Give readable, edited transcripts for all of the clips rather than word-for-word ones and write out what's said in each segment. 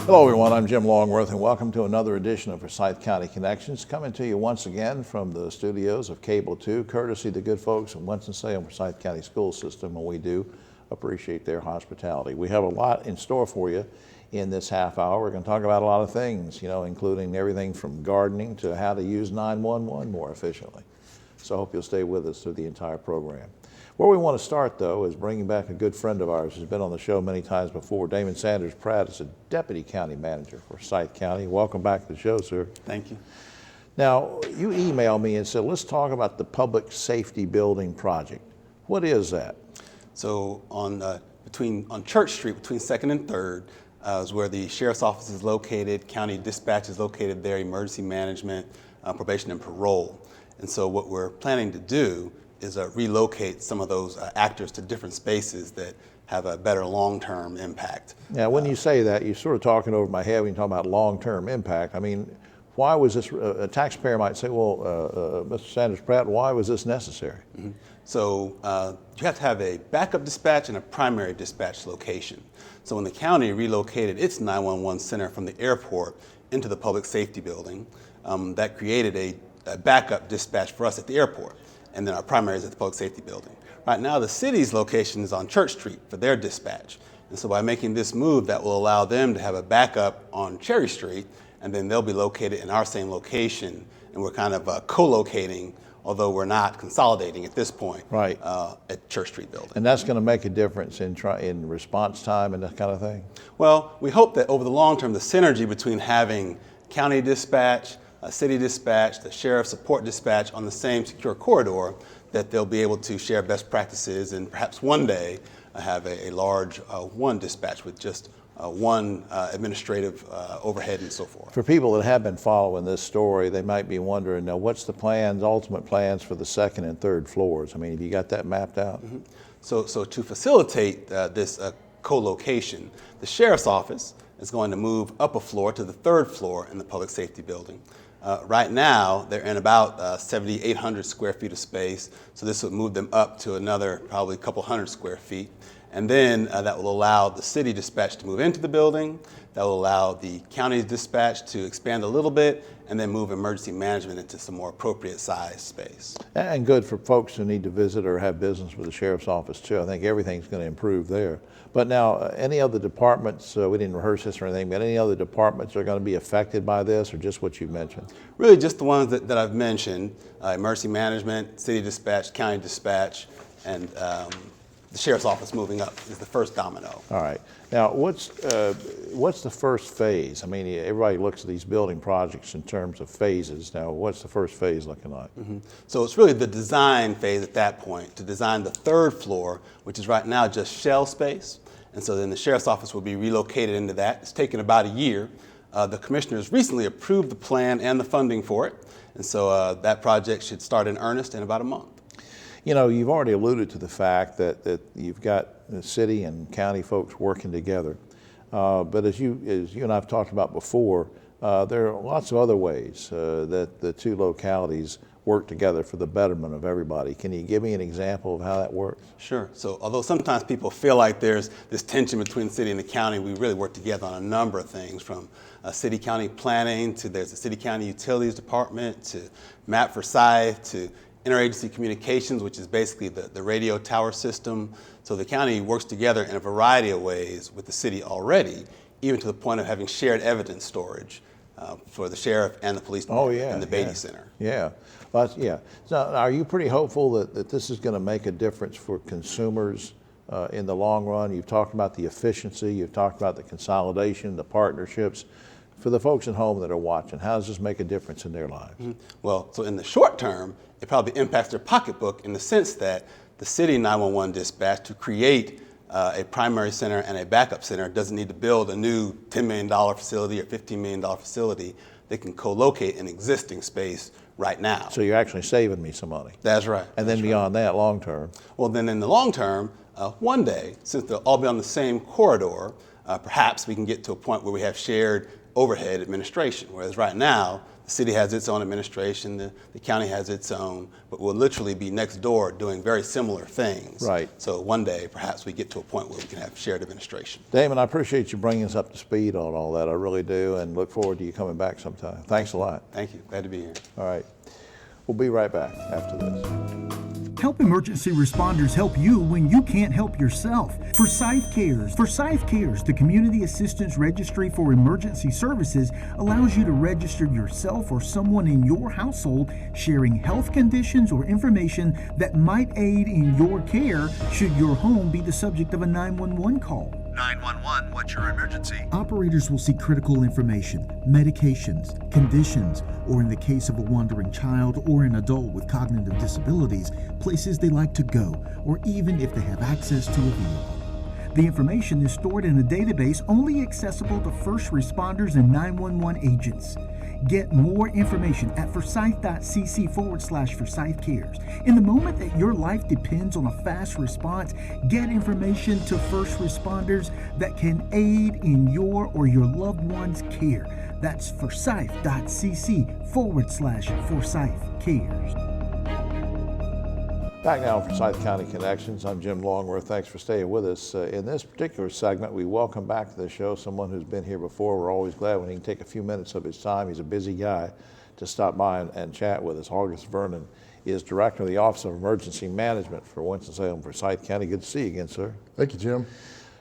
Hello everyone, I'm Jim Longworth and welcome to another edition of Forsyth County Connections, coming to you once again from the studios of Cable 2, courtesy of the good folks at Winston-Salem Forsyth County School System, and we do appreciate their hospitality. We have a lot in store for you in this half hour. We're going to talk about a lot of things, including everything from gardening to how to use 911 more efficiently. So I hope you'll stay with us through the entire program. Where we want to start, though, is bringing back a good friend of ours who's been on the show many times before. Damon Sanders-Pratt is a Deputy County Manager for Forsyth County. Welcome back to the show, sir. Thank you. Now, you emailed me and said, let's talk about the Public Safety Building Project. What is that? So on Church Street, between 2nd and 3rd, is where the Sheriff's Office is located, County Dispatch is located there, Emergency Management, Probation and Parole. And so what we're planning to do is relocate some of those actors to different spaces that have a better long-term impact. Now, when you say that, you're sort of talking over my head when you talk about long-term impact. I mean, why was this, a taxpayer might say, well, Mr. Sanders-Pratt, why was this necessary? Mm-hmm. So you have to have a backup dispatch and a primary dispatch location. So when the county relocated its 911 center from the airport into the public safety building, that created a backup dispatch for us at the airport. And then our primary is at the public safety building. Right now, the city's location is on Church Street for their dispatch. And so by making this move, that will allow them to have a backup on Cherry Street, and then they'll be located in our same location. And we're kind of co-locating, although we're not consolidating at this point, right, at Church Street building. And that's going to make a difference in response time and that kind of thing? Well, we hope that over the long term, the synergy between having county dispatch, city dispatch, the sheriff support dispatch on the same secure corridor, that they'll be able to share best practices and perhaps one day have a large one dispatch with just one administrative overhead and so forth. For people that have been following this story, they might be wondering, now what's the plans, ultimate plans for the 2nd and 3rd floors? I mean, have you got that mapped out? Mm-hmm. So to facilitate this co-location, the sheriff's office is going to move up a floor to the 3rd floor in the public safety building. Right now, they're in about 7,800 square feet of space, so this would move them up to another probably a couple hundred square feet. And then that will allow the city dispatch to move into the building, that will allow the county dispatch to expand a little bit, and then move emergency management into some more appropriate size space. And good for folks who need to visit or have business with the sheriff's office too. I think everything's going to improve there. But now, any other departments, we didn't rehearse this or anything, but any other departments are going to be affected by this, or just what you mentioned? Really just the ones that I've mentioned, emergency management, city dispatch, county dispatch, and the sheriff's office moving up is the first domino. All right. Now, what's the first phase? I mean, everybody looks at these building projects in terms of phases. Now, what's the first phase looking like? Mm-hmm. So it's really the design phase at that point, to design the 3rd floor, which is right now just shell space. And so then the sheriff's office will be relocated into that. It's taken about a year. The commissioners recently approved the plan and the funding for it. And so that project should start in earnest in about a month. You know, you've already alluded to the fact that you've got the city and county folks working together. But as you and I've talked about before, there are lots of other ways that the two localities work together for the betterment of everybody. Can you give me an example of how that works? Sure. So although sometimes people feel like there's this tension between the city and the county, we really work together on a number of things, from city-county planning to there's a city-county utilities department to Map Forsyth to interagency communications, which is basically the radio tower system. So the county works together in a variety of ways with the city already, even to the point of having shared evidence storage for the sheriff and the police department and the Beatty Center. Yeah. Well, yeah. So are you pretty hopeful that this is going to make a difference for consumers in the long run? You've talked about the efficiency, you've talked about the consolidation, the partnerships. For the folks at home that are watching, how does this make a difference in their lives? Mm-hmm. Well, so in the short term, it probably impacts their pocketbook in the sense that the city 911 dispatch, to create a primary center and a backup center, doesn't need to build a new $10 million facility or $15 million facility. They can co-locate an existing space right now. So you're actually saving me some money. That's right. And then beyond that, long term? Well, then in the long term, one day, since they'll all be on the same corridor, perhaps we can get to a point where we have shared overhead administration, whereas right now, The city has its own administration, the county has its own, but we'll literally be next door doing very similar things. Right. So one day, perhaps we get to a point where we can have shared administration. Damon, I appreciate you bringing us up to speed on all that. I really do, and look forward to you coming back sometime. Thanks a lot. Thank you. Glad to be here. All right. We'll be right back after this. Help emergency responders help you when you can't help yourself. Forsyth Cares, the Community Assistance Registry for Emergency Services, allows you to register yourself or someone in your household sharing health conditions or information that might aid in your care should your home be the subject of a 911 call. 911, what's your emergency? Operators will seek critical information, medications, conditions, or in the case of a wandering child or an adult with cognitive disabilities, places they like to go, or even if they have access to a vehicle. The information is stored in a database only accessible to first responders and 911 agents. Get more information at forsyth.cc/Forsyth Cares. In the moment that your life depends on a fast response, get information to first responders that can aid in your or your loved one's care. That's forsyth.cc/Forsyth Cares. Back now for Forsyth County Connections. I'm Jim Longworth. Thanks for staying with us. In this particular segment, we welcome back to the show someone who's been here before. We're always glad when he can take a few minutes of his time. He's a busy guy to stop by and chat with us. August Vernon is Director of the Office of Emergency Management for Winston-Salem, Forsyth County. Good to see you again, sir. Thank you, Jim.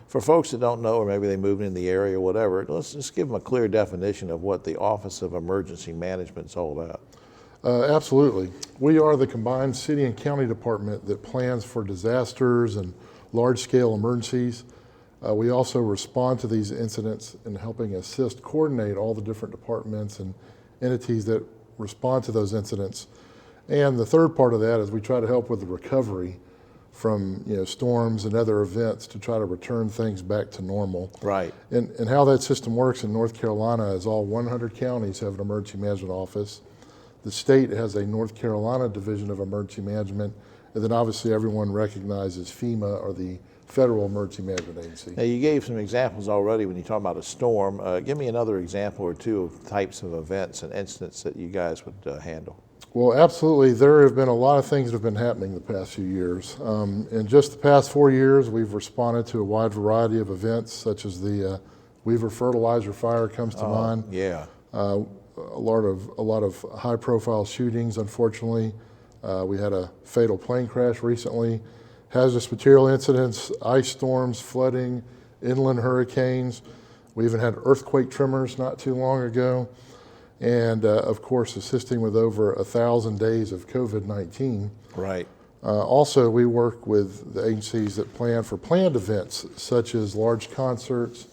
For folks that don't know, or maybe they moved in the area or whatever, let's just give them a clear definition of what the Office of Emergency Management is all about. Absolutely. We are the combined city and county department that plans for disasters and large-scale emergencies. We also respond to these incidents in helping assist coordinate all the different departments and entities that respond to those incidents. And the third part of that is we try to help with the recovery from storms and other events to try to return things back to normal. Right. And how that system works in North Carolina is all 100 counties have an emergency management office. The state has a North Carolina Division of Emergency Management, and then obviously everyone recognizes FEMA or the Federal Emergency Management Agency. Now, you gave some examples already when you talk about a storm. Give me another example or two of types of events and incidents that you guys would handle. Well, absolutely. There have been a lot of things that have been happening the past few years. In just the past 4 years, we've responded to a wide variety of events, such as the Weaver fertilizer fire comes to mind. Yeah. A lot of high-profile shootings, unfortunately. We had a fatal plane crash recently. Hazardous material incidents, ice storms, flooding, inland hurricanes. We even had earthquake tremors not too long ago. And of course, assisting with over 1,000 days of COVID-19. Right. Also, we work with the agencies that plan for planned events, such as large concerts,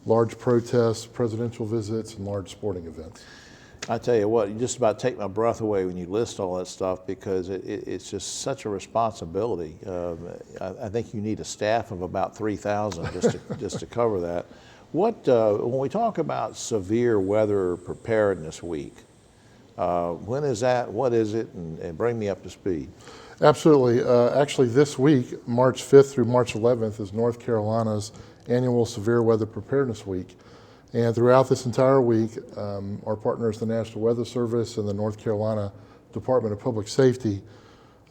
large protests, presidential visits, and large sporting events. I tell you what, you just about take my breath away when you list all that stuff because it's just such a responsibility. I think you need a staff of about 3,000 just to cover that. When we talk about Severe Weather Preparedness Week, when is that? What is it? And bring me up to speed. Absolutely. Actually, this week, March 5th through March 11th, is North Carolina's annual Severe Weather Preparedness Week. And throughout this entire week, our partners, the National Weather Service and the North Carolina Department of Public Safety,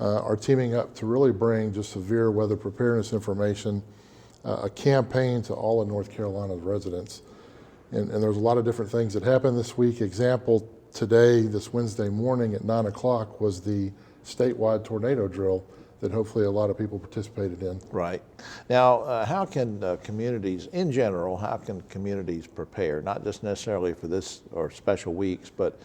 are teaming up to really bring just severe weather preparedness information, a campaign to all of North Carolina's residents. And there's a lot of different things that happened this week. Example, today, this Wednesday morning at 9 o'clock was the statewide tornado drill that hopefully a lot of people participated in. Right. Now, how can communities, in general, how can communities prepare, not just necessarily for this or special weeks, but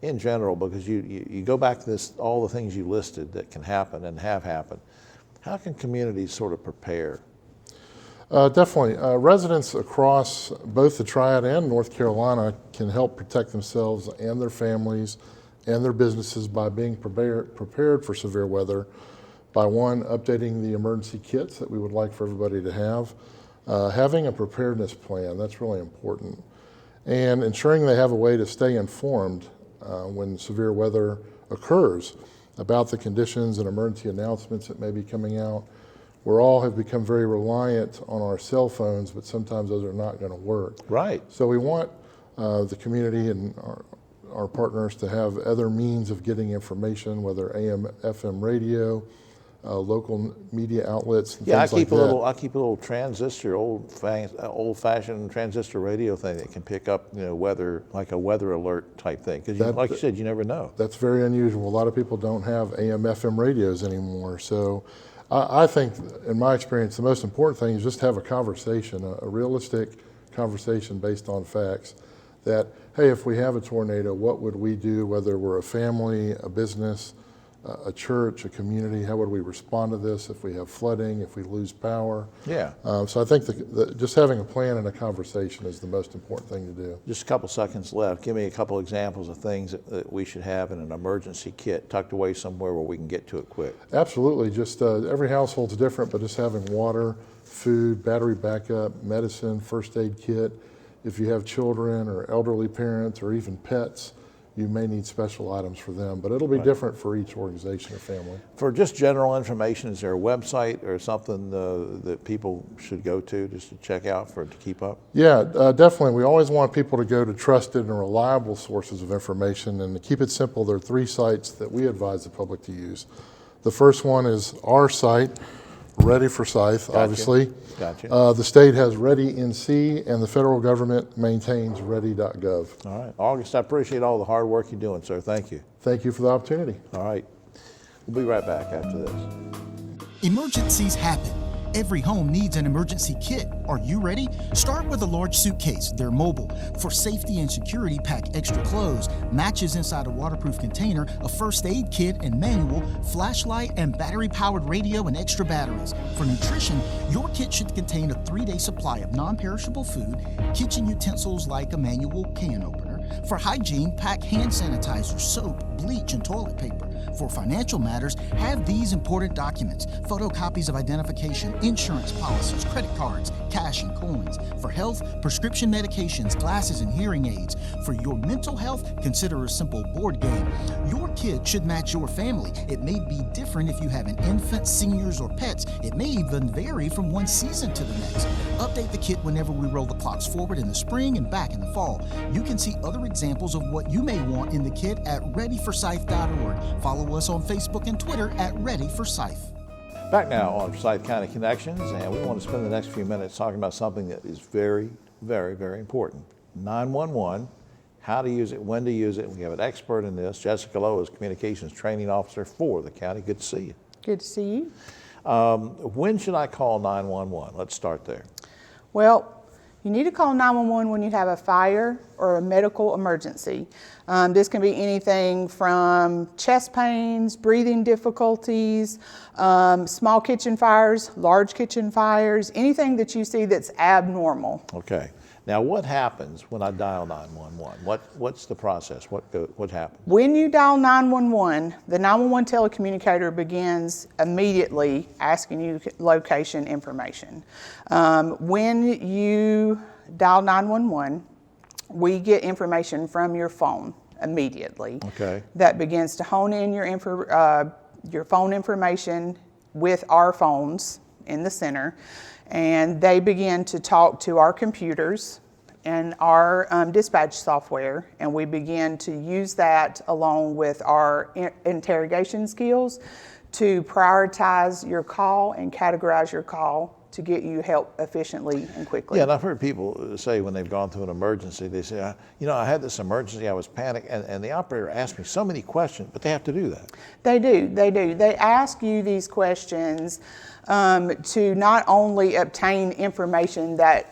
in general, because you go back to this, all the things you listed that can happen and have happened. How can communities sort of prepare? Definitely. Residents across both the Triad and North Carolina can help protect themselves and their families and their businesses by being prepared for severe weather. By one, updating the emergency kits that we would like for everybody to have, having a preparedness plan, that's really important, and ensuring they have a way to stay informed when severe weather occurs about the conditions and emergency announcements that may be coming out. We all have become very reliant on our cell phones, but sometimes those are not going to work. Right. So we want the community and our partners to have other means of getting information, whether AM, FM radio, local media outlets, and Yeah, things like that. I keep a little transistor, old-fashioned transistor radio thing that can pick up, weather, like a weather alert type thing. Because, like you said, you never know. That's very unusual. A lot of people don't have AM, FM radios anymore. So I think, in my experience, the most important thing is just have a conversation, a realistic conversation based on facts. That, hey, if we have a tornado, what would we do, whether we're a family, a business, a church, a community? How would we respond to this if we have flooding, if we lose power? Yeah. So I think just having a plan and a conversation is the most important thing to do. Just a couple seconds left. Give me a couple examples of things that we should have in an emergency kit tucked away somewhere where we can get to it quick. Absolutely. Just every household's different, but just having water, food, battery backup, medicine, first aid kit. If you have children or elderly parents or even pets, you may need special items for them, but it'll be different for each organization or family. For just general information, is there a website or something that people should go to just to check out to keep up? Yeah, definitely. We always want people to go to trusted and reliable sources of information, and to keep it simple, there are 3 sites that we advise the public to use. The first one is our site, Ready Forsyth, obviously. Gotcha. The state has Ready NC, and the federal government maintains ready.gov. All right. August, I appreciate all the hard work you're doing, sir. Thank you. Thank you for the opportunity. All right. We'll be right back after this. Emergencies happen. Every home needs an emergency kit. Are you ready? Start with a large suitcase. They're mobile. For safety and security, pack extra clothes, matches inside a waterproof container, a first aid kit and manual, flashlight, and battery-powered radio and extra batteries. For nutrition, your kit should contain a 3-day supply of non-perishable food, kitchen utensils like a manual can opener. For hygiene, pack hand sanitizer, soap, bleach, and toilet paper. For financial matters, have these important documents: photocopies of identification, insurance policies, credit cards, cash and coins. For health, prescription medications, glasses, and hearing aids. For your mental health, consider a simple board game. Your kid should match your family. It may be different if you have an infant, seniors, or pets. It may even vary from one season to the next. Update the kit whenever we roll the clocks forward in the spring and back in the fall. You can see other examples of what you may want in the kit at readyforsyth.org. Follow us on Facebook and Twitter at Ready Forsyth. Back now on Forsyth County Connections, and we want to spend the next few minutes talking about something that is very, very, very important. 911, how to use it, when to use it. We have an expert in this. Jessica Lowe is Communications Training Officer for the county. Good to see you. Good to see you. When should I call 911? Let's start there. Well, you need to call 911 when you have a fire or a medical emergency. This can be anything from chest pains, breathing difficulties, small kitchen fires, large kitchen fires, anything that you see that's abnormal. Okay. Now, what happens when I dial 911? What's the process? What happens? When you dial 911, the 911 telecommunicator begins immediately asking you location information. When you dial 911, we get information from your phone immediately. Okay. That begins to hone in your phone information with our phones in the center, and they begin to talk to our computers and our dispatch software, and we begin to use that along with our interrogation skills to prioritize your call and categorize your call to get you help efficiently and quickly. Yeah, and I've heard people say when they've gone through an emergency, they say, I had this emergency, I was panicked, and the operator asked me so many questions, but they have to do that. They do. They ask you these questions to not only obtain information that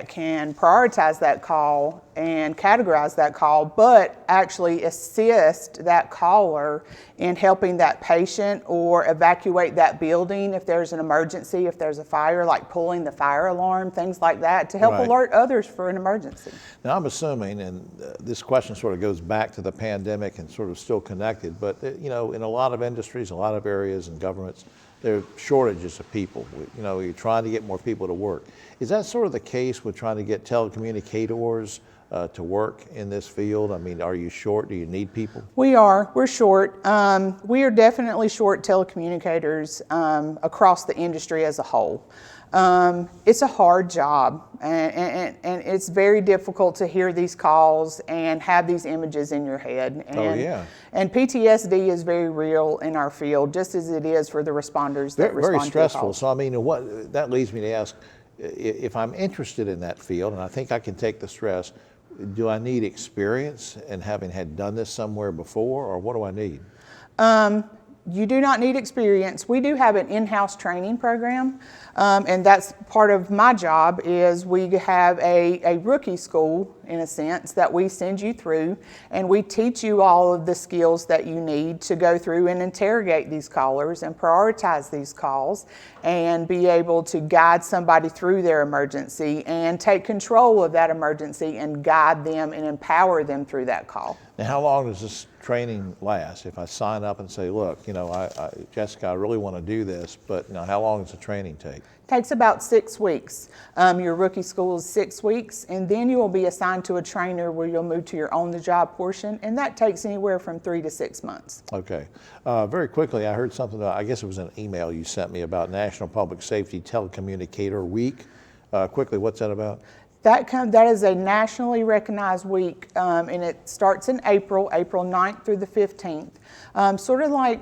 can prioritize that call and categorize that call, but actually assist that caller in helping that patient or evacuate that building if there's an emergency, if there's a fire, like pulling the fire alarm, things like that, to help Right. alert others for an emergency. Now, I'm assuming, and this question sort of goes back to the pandemic and sort of still connected, but in a lot of industries, a lot of areas and governments, there are shortages of people. You're trying to get more people to work. Is that sort of the case with trying to get telecommunicators to work in this field? I mean, are you short? Do you need people? We're short. We are definitely short telecommunicators across the industry as a whole. It's a hard job, and it's very difficult to hear these calls and have these images in your head. And, Oh, yeah. And PTSD is very real in our field, just as it is for the responders that respond Very to the stressful. calls. So I mean, what that leads me to ask, if I'm interested in that field, and I think I can take the stress, do I need experience and having had done this somewhere before, or what do I need? You do not need experience. We do have an in-house training program, and that's part of my job. Is we have a rookie school, in a sense, that we send you through, and we teach you all of the skills that you need to go through and interrogate these callers and prioritize these calls and be able to guide somebody through their emergency and take control of that emergency and guide them and empower them through that call. Now, how long does this training last? If I sign up and say, look, Jessica, I really want to do this, but how long does the training take? Takes about 6 weeks. Your rookie school is 6 weeks, and then you will be assigned to a trainer where you'll move to your on-the-job portion, and that takes anywhere from 3 to 6 months. Okay. Very quickly, I heard something, I guess it was an email you sent me about National Public Safety Telecommunicator Week. Quickly, what's that about? That is a nationally recognized week, and it starts in April 9th through the 15th. Sort of like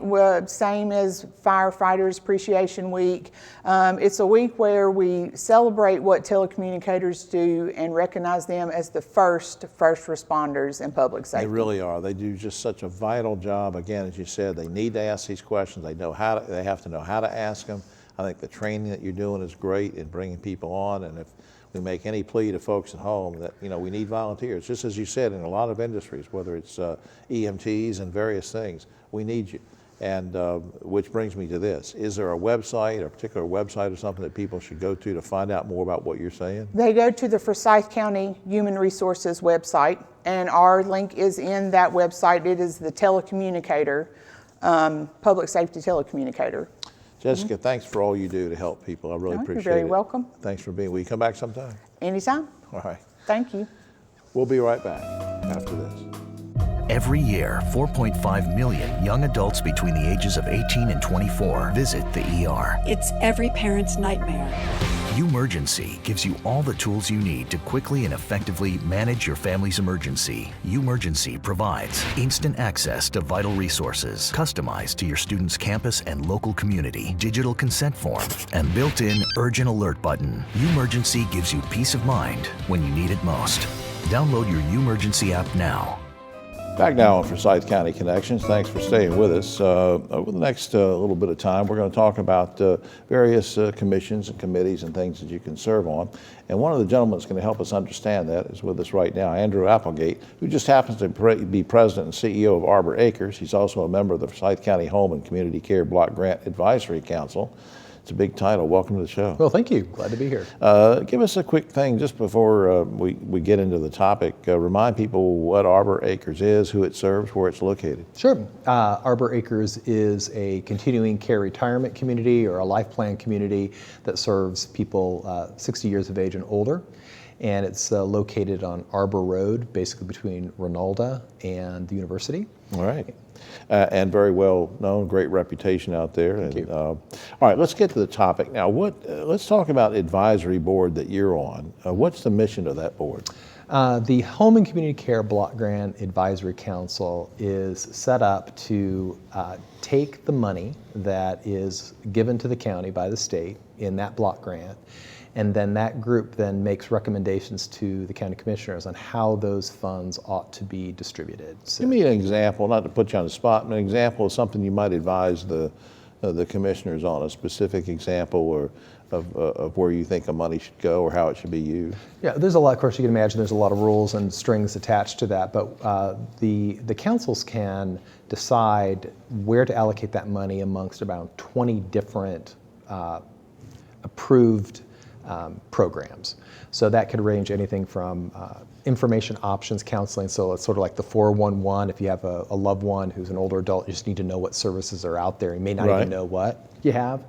same as Firefighters Appreciation Week. It's a week where we celebrate what telecommunicators do and recognize them as the first responders in public safety. They really are. They do just such a vital job. Again, as you said, they need to ask these questions. They have to know how to ask them. I think the training that you're doing is great in bringing people on, and if we make any plea to folks at home that we need volunteers, just as you said, in a lot of industries, whether it's EMTs and various things, we need you. And which brings me to this: is there a website, a particular website or something that people should go to find out more about what you're saying? They go to the Forsyth County Human Resources website, and our link is in that website. It is the telecommunicator, public safety telecommunicator. Jessica, thanks for all you do to help people. I really appreciate it. You're very welcome. Thanks for being. Will you come back sometime? Anytime. All right. Thank you. We'll be right back after this. Every year, 4.5 million young adults between the ages of 18 and 24 visit the ER. It's every parent's nightmare. Umergency gives you all the tools you need to quickly and effectively manage your family's emergency. Umergency provides instant access to vital resources, customized to your student's campus and local community, digital consent form, and built-in urgent alert button. Umergency gives you peace of mind when you need it most. Download your Umergency app now. Back now on Forsyth County Connections. Thanks for staying with us. Over the next little bit of time, we're going to talk about various commissions and committees and things that you can serve on. And one of the gentlemen that's going to help us understand that is with us right now, Andrew Applegate, who just happens to be president and CEO of Arbor Acres. He's also a member of the Forsyth County Home and Community Care Block Grant Advisory Council. It's a big title. Welcome to the show. Well, thank you. Glad to be here. Give us a quick thing just before we get into the topic. Remind people what Arbor Acres is, who it serves, where it's located. Sure. Arbor Acres is a continuing care retirement community or a life plan community that serves people 60 years of age and older. And it's located on Arbor Road, basically between Ronalda and the university. All right. And very well known, great reputation out there. Thank you. All right, let's get to the topic now. Let's talk about advisory board that you're on. What's the mission of that board? The Home and Community Care Block Grant Advisory Council is set up to take the money that is given to the county by the state in that block grant, and then that group then makes recommendations to the county commissioners on how those funds ought to be distributed. So, Give me an example, not to put you on the spot, but an example of something you might advise the commissioners on, a specific example or of where you think the money should go or how it should be used. Yeah, there's a lot, of course, you can imagine there's a lot of rules and strings attached to that, but the councils can decide where to allocate that money amongst about 20 different approved programs. So that could range anything from information options counseling, so it's sort of like the 411. If you have a loved one who's an older adult, you just need to know what services are out there. You may not even know what you have.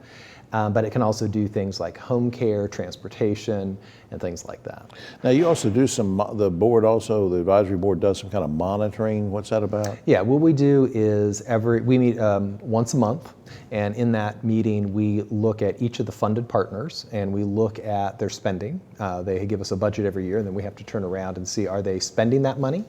But it can also do things like home care, transportation, and things like that. Now, you also do the board also, the advisory board does some kind of monitoring. What's that about? Yeah, what we do is we meet once a month, and in that meeting we look at each of the funded partners and we look at their spending. They give us a budget every year, and then we have to turn around and see, are they spending that money?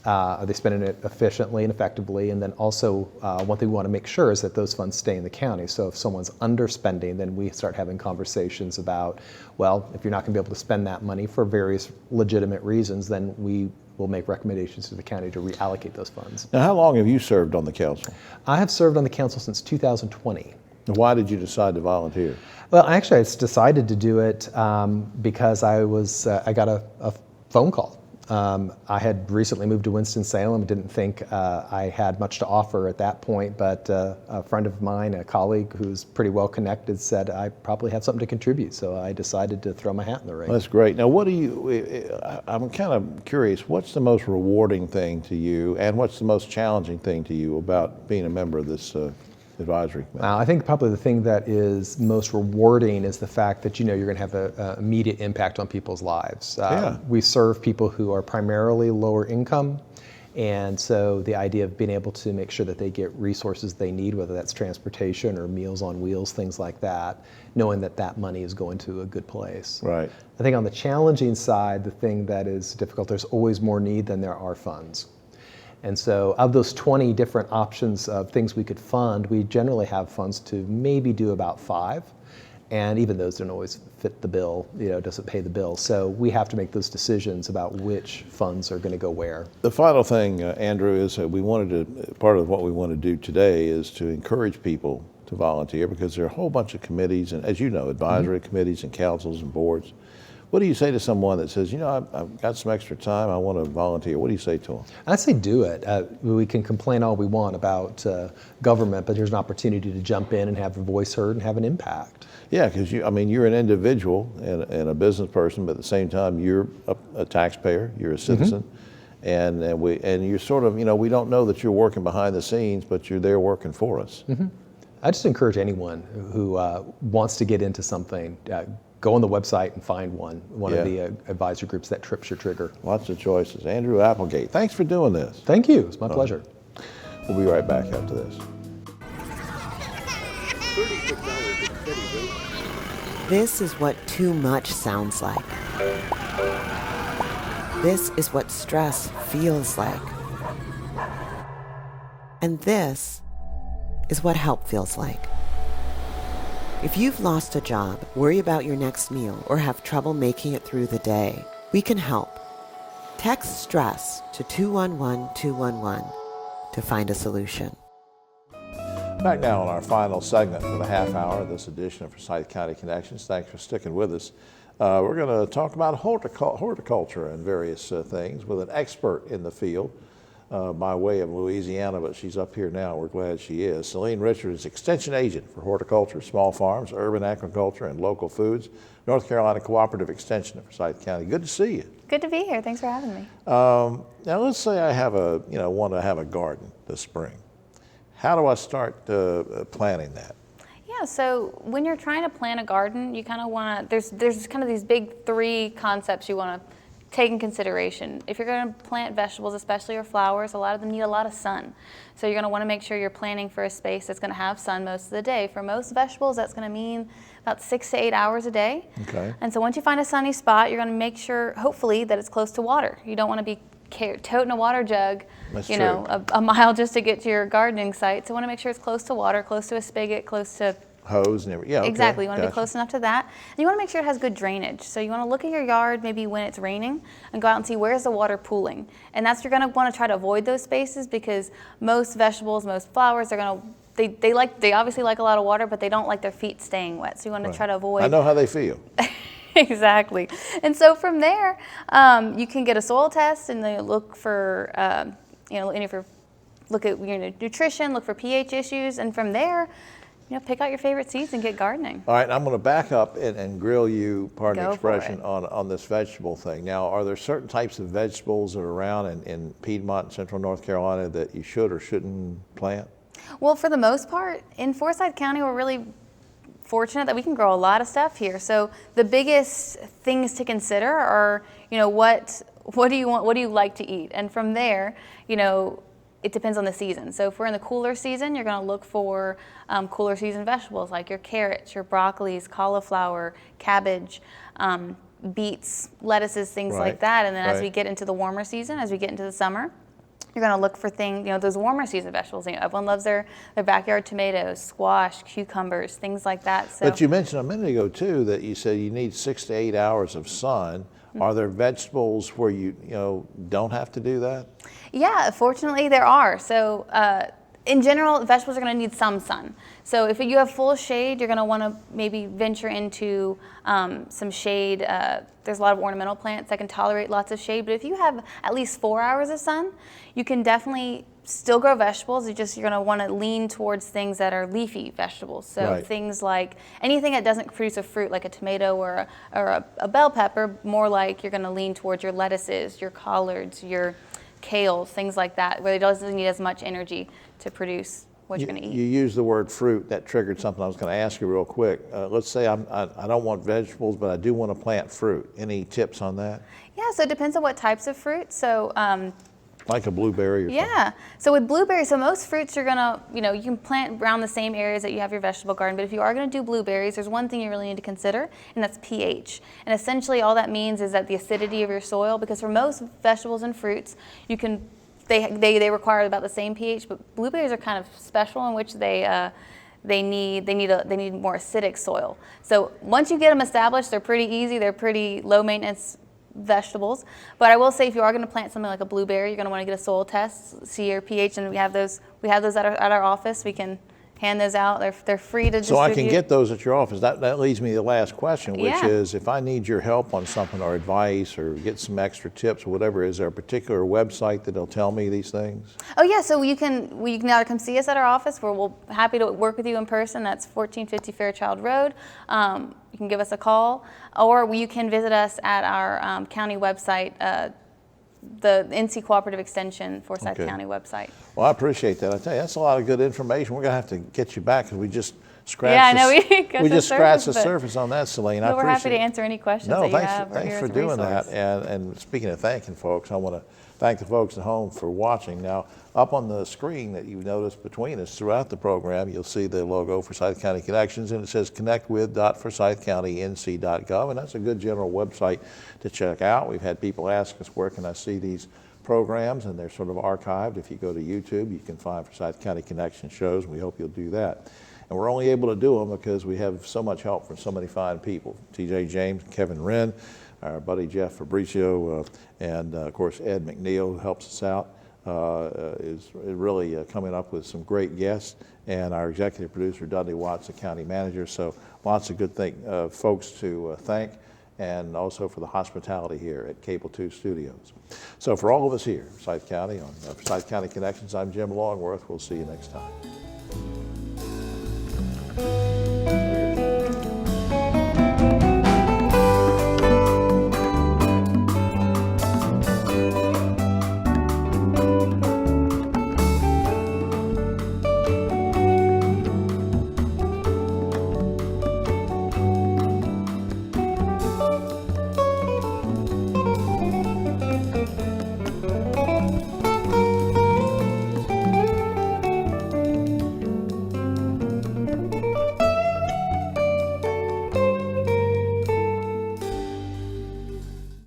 Are they spending it efficiently and effectively? And then also, one thing we want to make sure is that those funds stay in the county. So if someone's underspending, then we start having conversations about, well, if you're not going to be able to spend that money for various legitimate reasons, then we will make recommendations to the county to reallocate those funds. Now, how long have you served on the council? I have served on the council since 2020. Why did you decide to volunteer? Well, actually, I decided to do it because I got a phone call. I had recently moved to Winston-Salem, didn't think I had much to offer at that point, but a friend of mine, a colleague who's pretty well connected, said I probably have something to contribute, so I decided to throw my hat in the ring. That's great. Now, I'm kind of curious, what's the most rewarding thing to you, and what's the most challenging thing to you about being a member of this advisory committee? I think probably the thing that is most rewarding is the fact that you're going to have an immediate impact on people's lives. We serve people who are primarily lower income, and so the idea of being able to make sure that they get resources they need, whether that's transportation or Meals on Wheels, things like that, knowing that that money is going to a good place. Right. I think on the challenging side, the thing that is difficult, there's always more need than there are funds. And so of those 20 different options of things we could fund, we generally have funds to maybe do about 5. And even those don't always fit the bill, doesn't pay the bill. So we have to make those decisions about which funds are going to go where. The final thing, Andrew, is part of what we want to do today is to encourage people to volunteer, because there are a whole bunch of committees, and as you know, advisory committees and councils and boards. What do you say to someone that says, I've got some extra time, I want to volunteer? What do you say to them? I'd say do it. We can complain all we want about government, but there's an opportunity to jump in and have your voice heard and have an impact. Yeah, because you're an individual and a business person, but at the same time, you're a taxpayer, you're a citizen, and you're sort of, we don't know that you're working behind the scenes, but you're there working for us. I just encourage anyone who wants to get into something, go on the website and find one of the advisory groups that trips your trigger. Lots of choices. Andrew Applegate, thanks for doing this. Thank you. It's my pleasure. We'll be right back after this. This is what too much sounds like. This is what stress feels like. And this is what help feels like. If you've lost a job, worry about your next meal, or have trouble making it through the day, we can help. Text STRESS to 211211 to find a solution. Back now on our final segment for the half hour of this edition of Forsyth County Connections. Thanks for sticking with us. We're going to talk about horticulture and various things with an expert in the field by way of Louisiana, but she's up here now. We're glad she is. Celine Richards, Extension Agent for Horticulture, Small Farms, Urban Agriculture, and Local Foods, North Carolina Cooperative Extension of Forsyth County. Good to see you. Good to be here. Thanks for having me. Now let's say I want to have a garden this spring. How do I start planning that? Yeah, so when you're trying to plant a garden, you kind of want to, there's kind of these big 3 concepts you want to take in consideration. If you're going to plant vegetables, especially or flowers, a lot of them need a lot of sun. So you're going to want to make sure you're planting for a space that's going to have sun most of the day. For most vegetables, that's going to mean about 6 to 8 hours a day. Okay. And so once you find a sunny spot, you're going to make sure, hopefully, that it's close to water. You don't want to be toting a water jug, a mile just to get to your gardening site. So you want to make sure it's close to water, close to a spigot, close to hose and everything. Yeah, okay. Exactly. You want to be close enough to that. And you want to make sure it has good drainage. So you want to look at your yard maybe when it's raining and go out and see where's the water pooling. And that's, you're going to want to try to avoid those spaces, because most vegetables, most flowers, they're going to, they obviously like a lot of water, but they don't like their feet staying wet. So you want to try to avoid. I know how they feel. Exactly. And so from there, you can get a soil test and then look for, look at your nutrition, look for pH issues, and from there, pick out your favorite seeds and get gardening. All right, I'm going to back up and grill you, pardon the expression, on this vegetable thing. Now, are there certain types of vegetables that are around in Piedmont and Central North Carolina that you should or shouldn't plant? Well, for the most part, in Forsyth County, we're really fortunate that we can grow a lot of stuff here. So the biggest things to consider are, what do you want? What do you like to eat? And from there, it depends on the season. So if we're in the cooler season, you're going to look for cooler season vegetables like your carrots, your broccolis, cauliflower, cabbage, beets, lettuces, things like that. And then as we get into the warmer season, as we get into the summer, you're going to look for things, those warmer season vegetables. Everyone loves their backyard tomatoes, squash, cucumbers, things like that. So, but you mentioned a minute ago too that you said you need 6 to 8 hours of sun. Are there vegetables where you don't have to do that? Yeah, fortunately there are. So in general, vegetables are going to need some sun. So if you have full shade, you're going to want to maybe venture into some shade. There's a lot of ornamental plants that can tolerate lots of shade, but if you have at least 4 hours of sun, you can definitely still grow vegetables. You're going to want to lean towards things that are leafy vegetables. So things like anything that doesn't produce a fruit, like a tomato or a bell pepper, more like you're going to lean towards your lettuces, your collards, your kales, things like that, where it doesn't need as much energy to produce what you're going to eat. You use the word fruit. That triggered something I was going to ask you real quick. Let's say I don't want vegetables, but I do want to plant fruit. Any tips on that? Yeah, so it depends on what types of fruit. So like a blueberry or something? So with blueberries, so most fruits you're gonna, you can plant around the same areas that you have your vegetable garden, but if you are gonna do blueberries, there's one thing you really need to consider, and that's pH. And essentially all that means is that the acidity of your soil, because for most vegetables and fruits, they require about the same pH, but blueberries are kind of special in which they need more acidic soil. So once you get them established, they're pretty easy, they're pretty low maintenance vegetables. But I will say if you are going to plant something like a blueberry, you're going to want to get a soil test, see your pH, and we have those at our office. We can hand those out. They're free to distribute. So I can get those at your office. That leads me to the last question, which is if I need your help on something or advice or get some extra tips or whatever, is there a particular website that'll tell me these things? Oh yeah, so you can either come see us at our office where we'll happy to work with you in person. That's 1450 Fairchild Road. You can give us a call, or you can visit us at our county website, the NC Cooperative Extension, Forsyth County website. Well, I appreciate that. I tell you, that's a lot of good information. We're going to have to get you back because we just scratched the surface on that, Celine. We're happy to answer any questions that you have. Thanks for doing that. And speaking of thanking folks, I want to thank the folks at home for watching. Now, up on the screen that you noticed between us throughout the program, you'll see the logo Forsyth County Connections, and it says connectwith.forsythcountync.gov, and that's a good general website to check out. We've had people ask us, where can I see these programs, and they're sort of archived. If you go to YouTube, you can find Forsyth County Connection shows, and we hope you'll do that. And we're only able to do them because we have so much help from so many fine people. TJ James, Kevin Wren, our buddy Jeff Fabricio, and of course Ed McNeil, who helps us out, is really coming up with some great guests, and our executive producer Dudley Watts, the county manager. So lots of good folks to thank, and also for the hospitality here at Cable 2 Studios. So for all of us here, Forsyth County, on Forsyth County Connections, I'm Jim Longworth. We'll see you next time.